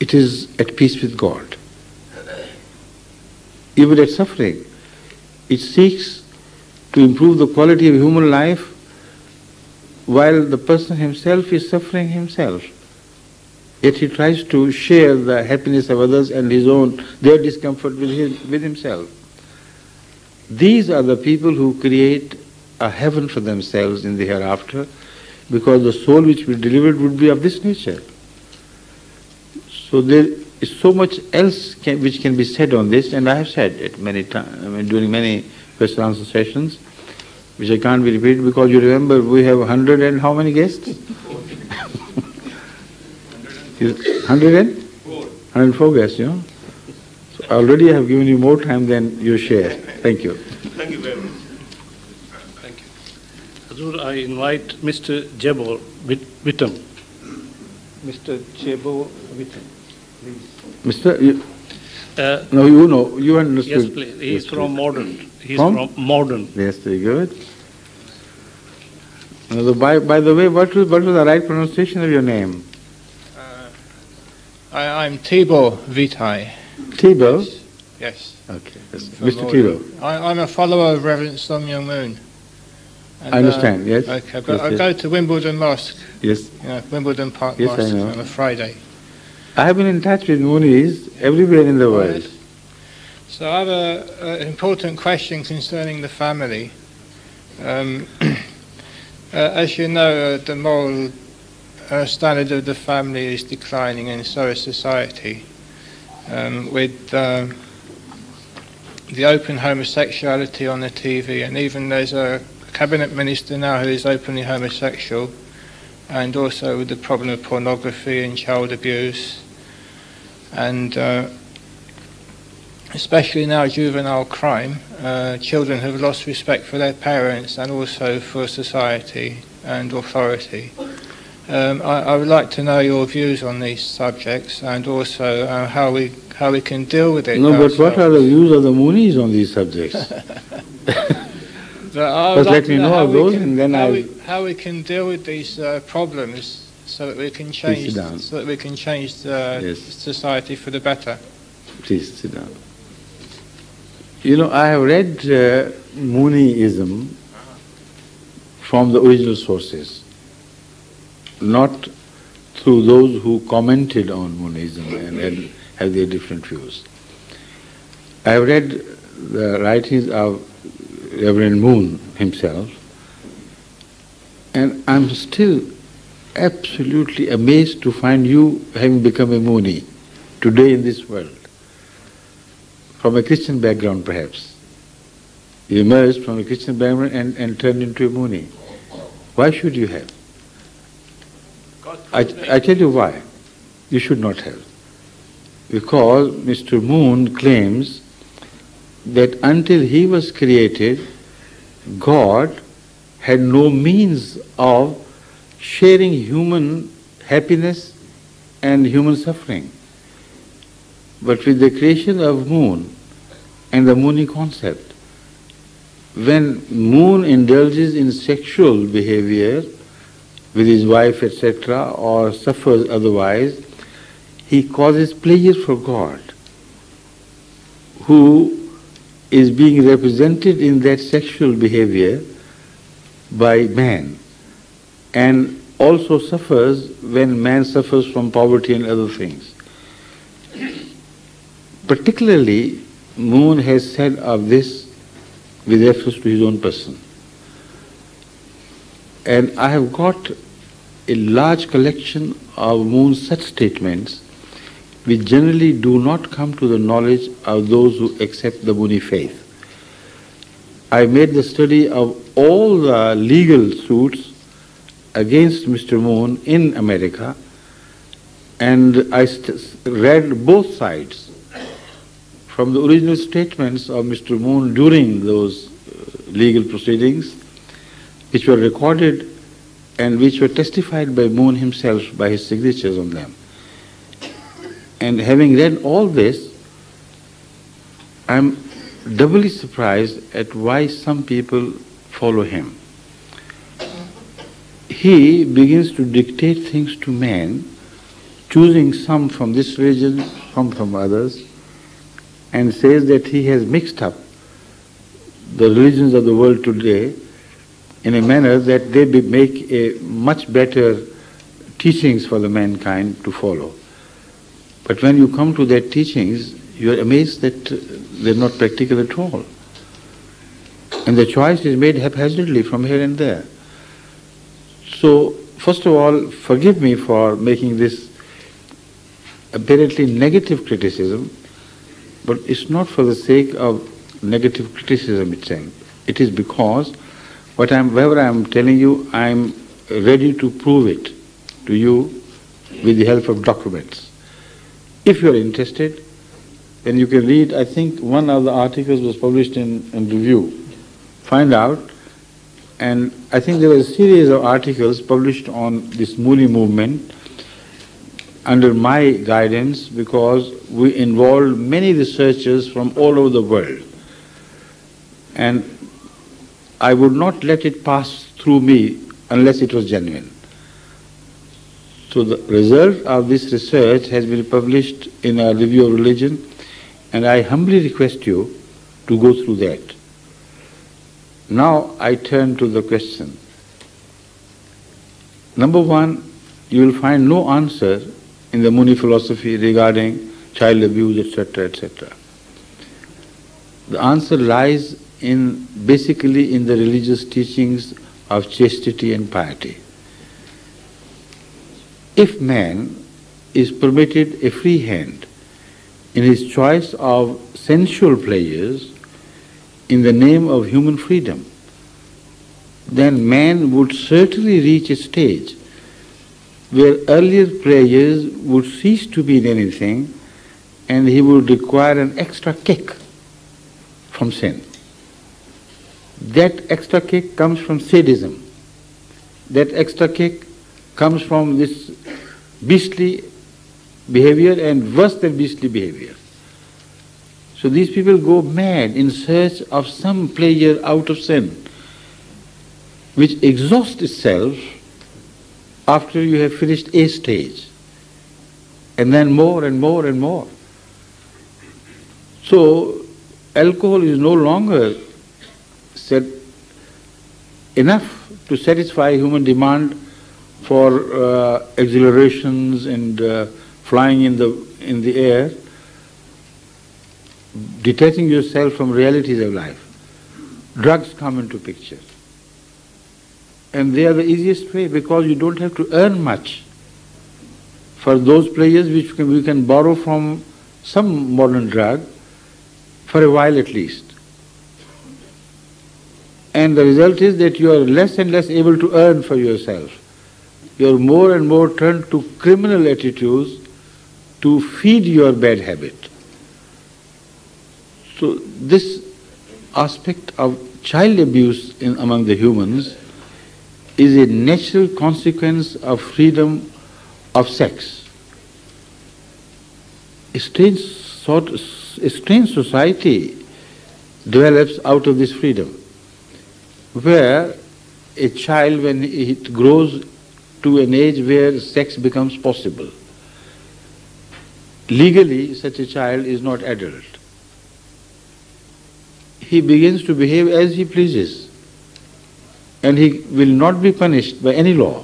it is at peace with God. Even at suffering, it seeks to improve the quality of human life while the person himself is suffering himself. Yet he tries to share the happiness of others and their discomfort with himself. These are the people who create a heaven for themselves in the hereafter, because the soul which will be delivered would be of this nature. So there is so much else which can be said on this, and I have said it many times, during many question answer sessions, which I can't be repeated because you remember we have 100 and how many guests? 104 guests, you know. So already I have given you more time than your share. Thank you. Thank you very much. Thank you. Hazur, I invite Mr. Jebo Wittam. Mr. Jebo Wittam, please. No, you know, you understood. Yes, please. He is from Modern. He is from Modern. Yes, very good. By the way, what was the right pronunciation of your name? I'm Thibaut Vitae. Thibaut? Yes. Okay. Mr. Thibaut. I'm a follower of Reverend Som Young Moon. And, I understand, yes. Okay, but I go to Wimbledon Mosque. Yes. Wimbledon Park Yes, Mosque I know. on a Friday. I have been in touch with Moonies everywhere in the world. Yes. So I have an important question concerning the family. As you know, the moral standard of the family is declining, and so is society. With the open homosexuality on the TV, and even there's a cabinet minister now who is openly homosexual, and also with the problem of pornography and child abuse, and especially now juvenile crime. Children have lost respect for their parents and also for society and authority. I would like to know your views on these subjects, and also how we can deal with it. No, but what are the views of the Moonies on these subjects? First let me know of those, and then how we can deal with these problems so that we can change the society for the better. Please sit down. You know, I have read Mooneyism from the original sources, not through those who commented on Mooneyism and have their different views. I have read the writings of Reverend Moon himself, and I'm still absolutely amazed to find you having become a Mooney today in this world. From a Christian background, perhaps. You emerged from a Christian background and turned into a Mooney. Why should you have? I tell you why. You should not have. Because Mr. Moon claims that until he was created, God had no means of sharing human happiness and human suffering. But with the creation of Moon and the Mooney concept, when Moon indulges in sexual behavior with his wife, etc., or suffers otherwise, he causes pleasure for God, who is being represented in that sexual behavior by man, and also suffers when man suffers from poverty and other things. Particularly, Moon has said of this with reference to his own person. And I have got a large collection of Moon's such statements which generally do not come to the knowledge of those who accept the Mooney faith. I made the study of all the legal suits against Mr. Moon in America, and I read both sides. From the original statements of Mr. Moon during those legal proceedings, which were recorded and which were testified by Moon himself by his signatures on them. And having read all this, I am doubly surprised at why some people follow him. He begins to dictate things to man choosing some from this religion, some from others, and says that he has mixed up the religions of the world today in a manner that they make a much better teachings for the mankind to follow. But when you come to their teachings, you are amazed that they're not practical at all. And the choice is made haphazardly from here and there. So, first of all, forgive me for making this apparently negative criticism, but it's not for the sake of negative criticism itself. It is because whatever I am telling you, I am ready to prove it to you with the help of documents. If you are interested, then you can read, I think one of the articles was published in Review. Find out, and I think there was a series of articles published on this Muli movement under my guidance, because we involved many researchers from all over the world. And I would not let it pass through me unless it was genuine. So the result of this research has been published in a Review of Religion, and I humbly request you to go through that. Now I turn to the question. Number one, you will find no answer in the Muni philosophy regarding child abuse, etc., etc. The answer lies basically in the religious teachings of chastity and piety. If man is permitted a free hand in his choice of sensual pleasures in the name of human freedom, then man would certainly reach a stage where earlier pleasures would cease to mean anything, and he would require an extra kick from sin. That extra kick comes from sadism. That extra kick comes from this beastly behavior and worse than beastly behavior. So these people go mad in search of some pleasure out of sin, which exhausts itself after you have finished a stage, and then more and more and more. So alcohol is no longer enough to satisfy human demand for exhilarations and flying in the air, detaching yourself from realities of life. Drugs come into picture. And they are the easiest way, because you don't have to earn much for those pleasures which we can borrow from some modern drug for a while at least. And the result is that you are less and less able to earn for yourself. You are more and more turned to criminal attitudes to feed your bad habit. So this aspect of child abuse among the humans is a natural consequence of freedom of sex. A strange society develops out of this freedom, where a child, when it grows to an age where sex becomes possible, legally such a child is not adult. He begins to behave as he pleases, and he will not be punished by any law.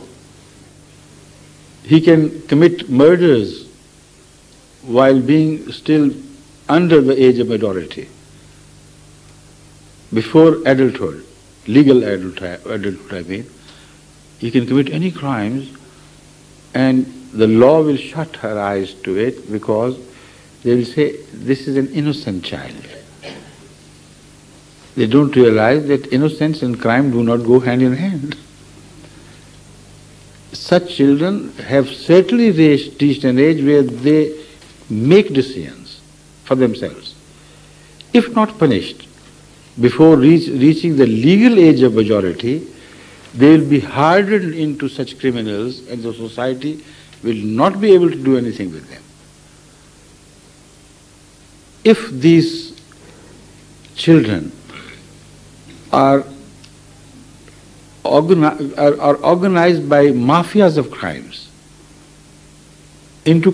He can commit murders while being still under the age of majority, before adulthood, legal adulthood I mean. He can commit any crimes, and the law will shut her eyes to it, because they will say, this is an innocent child. They don't realize that innocence and crime do not go hand in hand. Such children have certainly reached an age where they make decisions for themselves. If not punished before reaching the legal age of majority, they will be hardened into such criminals, and the society will not be able to do anything with them. If these children are organized by mafias of crimes, into